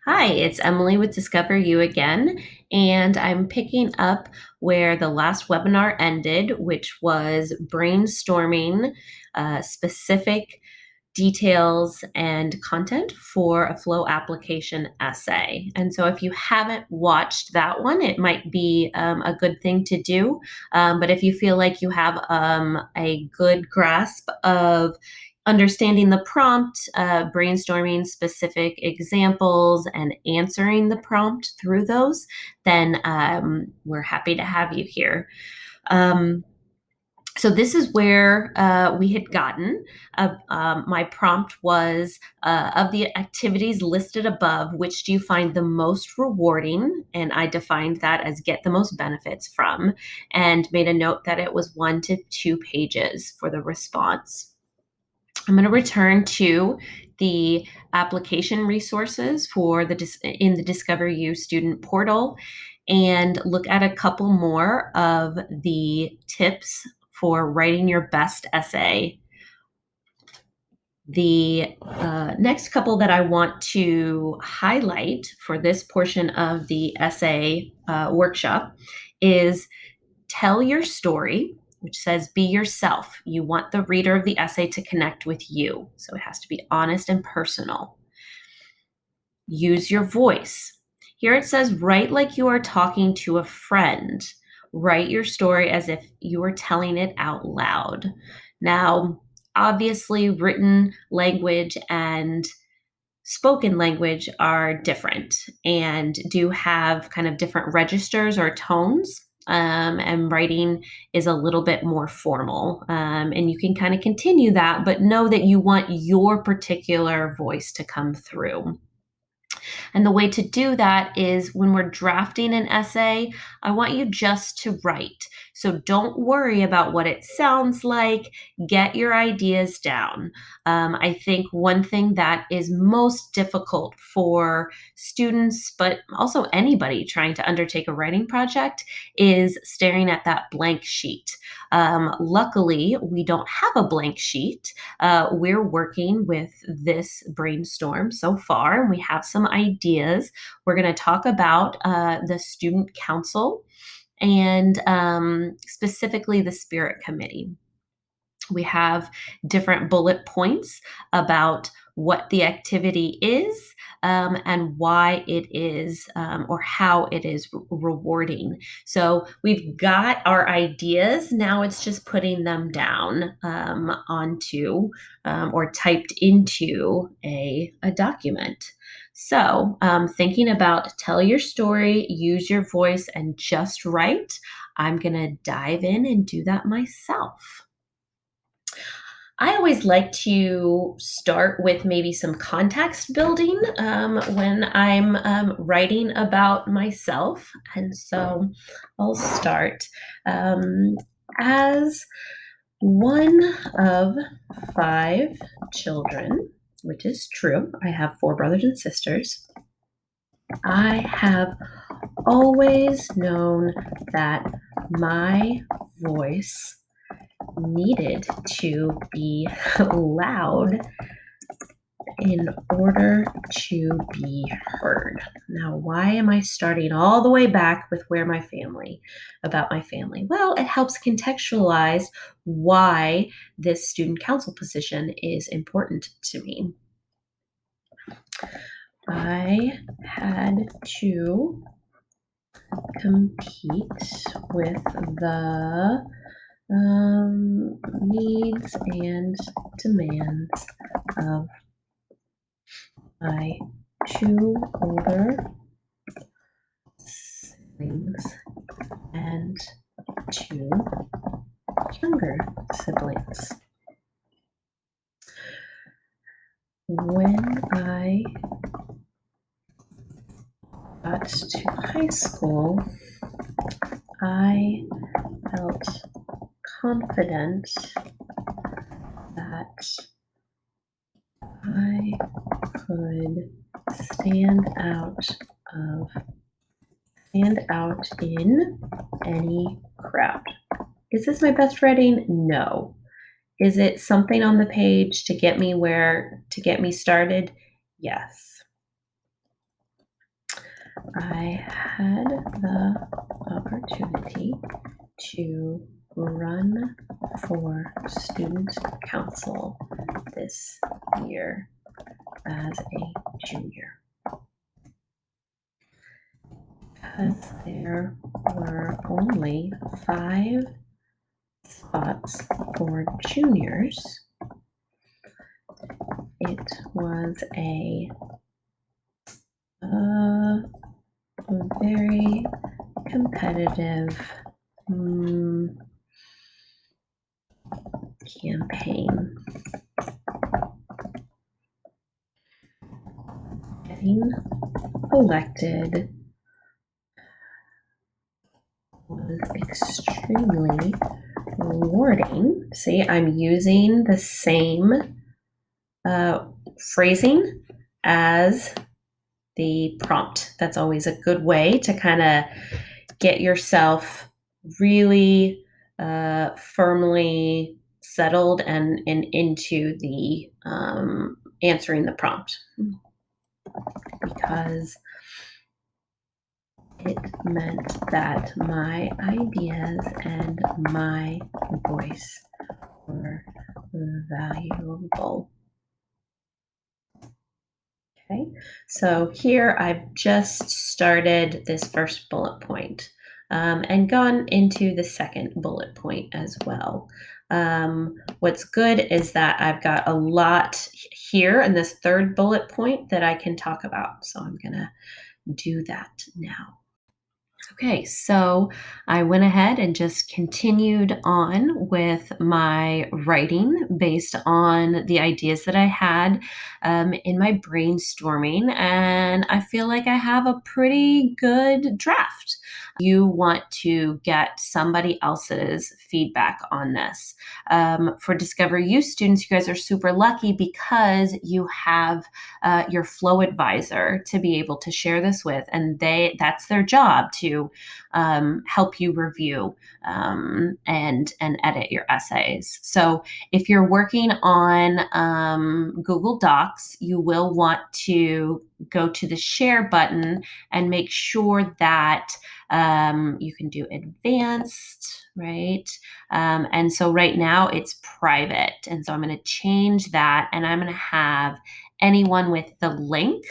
Hi, it's Emily with Discover You again, and I'm picking up where the last webinar ended, which was brainstorming specific details and content for a FLO application essay. And so if you haven't watched that one, it might be a good thing to do. But if you feel like you have a good grasp of understanding the prompt, brainstorming specific examples, and answering the prompt through those, then we're happy to have you here. So this is where we had gotten. My prompt was, of the activities listed above, which do you find the most rewarding? And I defined that as get the most benefits from, and made a note that it was 1 to 2 pages for the response. I'm going to return to the application resources for in the Discover You student portal and look at a couple more of the tips for writing your best essay. The next couple that I want to highlight for this portion of the essay workshop is tell your story, which says be yourself. You want the reader of the essay to connect with you, so it has to be honest and personal. Use your voice. Here it says write like you are talking to a friend. Write your story as if you were telling it out loud. Now, obviously, written language and spoken language are different and do have kind of different registers or tones. And writing is a little bit more formal. And you can kind of continue that, but know that you want your particular voice to come through. And the way to do that is when we're drafting an essay, I want you just to write. So don't worry about what it sounds like. Get your ideas down. I think one thing that is most difficult for students, but also anybody trying to undertake a writing project, is staring at that blank sheet. Luckily, we don't have a blank sheet. We're working with this brainstorm so far, and we have some ideas. We're going to talk about the student council and specifically the spirit committee. We have different bullet points about what the activity is and why it is or how it is rewarding. So we've got our ideas. Now it's just putting them down onto or typed into a document. So thinking about tell your story, use your voice, and just write, I'm going to dive in and do that myself. I always like to start with maybe some context building when I'm writing about myself. And so I'll start. As one of 5 children, which is true, I have 4 brothers and sisters. I have always known that my voice needed to be loud in order to be heard. Now, why am I starting all the way back with about my family? Well, it helps contextualize why this student council position is important to me. I had to compete with the needs and demands of my 2 older siblings and 2 younger siblings. When I got to high school, I felt confident that I could stand out in any crowd. Is this my best writing? No. Is it something on the page to get me started? Yes. I had the opportunity to run for student council this year as a junior. Because there were only 5 spots for juniors, it was a very competitive campaign. Getting elected was extremely rewarding. See, I'm using the same phrasing as the prompt. That's always a good way to kind of get yourself really firmly settled and into the answering the prompt, because it meant that my ideas and my voice were valuable. Okay, so here I've just started this first bullet point, and gone into the second bullet point as well. What's good is that I've got a lot here in this third bullet point that I can talk about. So I'm gonna do that now. Okay, so I went ahead and just continued on with my writing based on the ideas that I had in my brainstorming, and I feel like I have a pretty good draft. You want to get somebody else's feedback on this. For Discover You students, you guys are super lucky because you have your FLO advisor to be able to share this with, and that's their job to help you review and edit your essays. So if you're working on Google Docs, you will want to go to the share button and make sure that you can do advanced, right? And so right now it's private. And so I'm going to change that, and I'm going to have anyone with the link,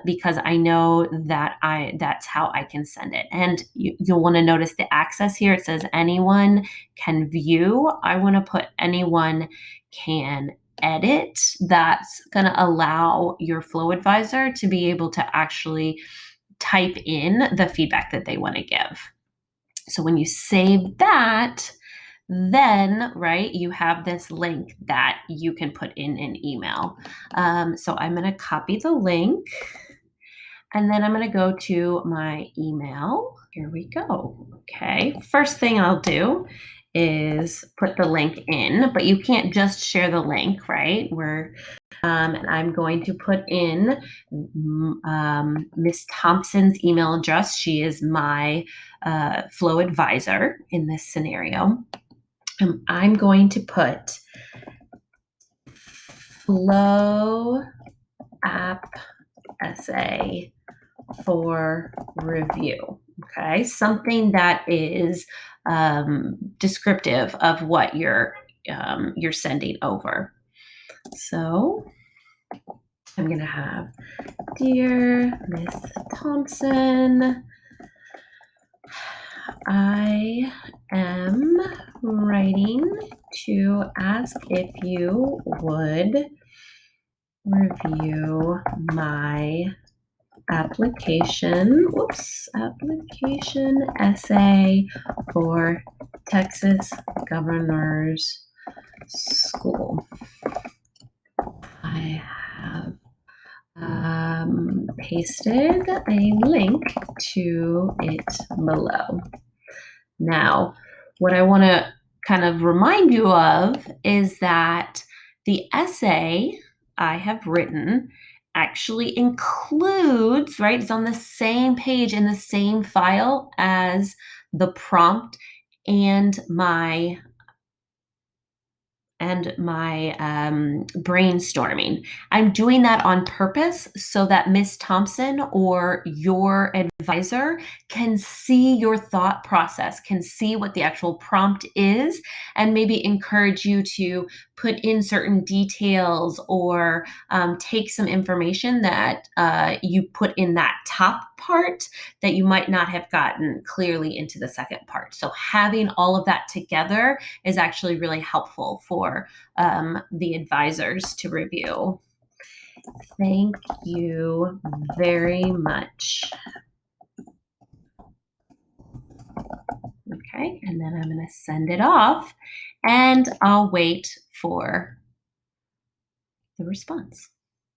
because I know that that's how I can send it. And you'll want to notice the access here. It says anyone can view. I want to put anyone can edit. That's going to allow your FLO advisor to be able to actually type in the feedback that they want to give. So when you save that, then, right, you have this link that you can put in an email. So I'm going to copy the link, and then I'm going to go to my email. Here we go. Okay, first thing I'll do is put the link in, but you can't just share the link, right? And I'm going to put in Miss Thompson's email address. She is my FLO advisor in this scenario. I'm going to put FLO App Essay for review. Okay, something that is descriptive of what you're sending over. So I'm going to have, dear Miss Thompson, I am writing to ask if you would review my application essay for Texas Governor's School. I have pasted a link to it below. Now, what I want to kind of remind you of is that the essay I have written actually includes, right, it's on the same page in the same file as the prompt and my and my brainstorming. I'm doing that on purpose so that Miss Thompson or your advisor can see your thought process, can see what the actual prompt is, and maybe encourage you to put in certain details or take some information that you put in that top part that you might not have gotten clearly into the second part. So, having all of that together is actually really helpful for the advisors to review. Thank you very much. Okay, and then I'm going to send it off and I'll wait for the response.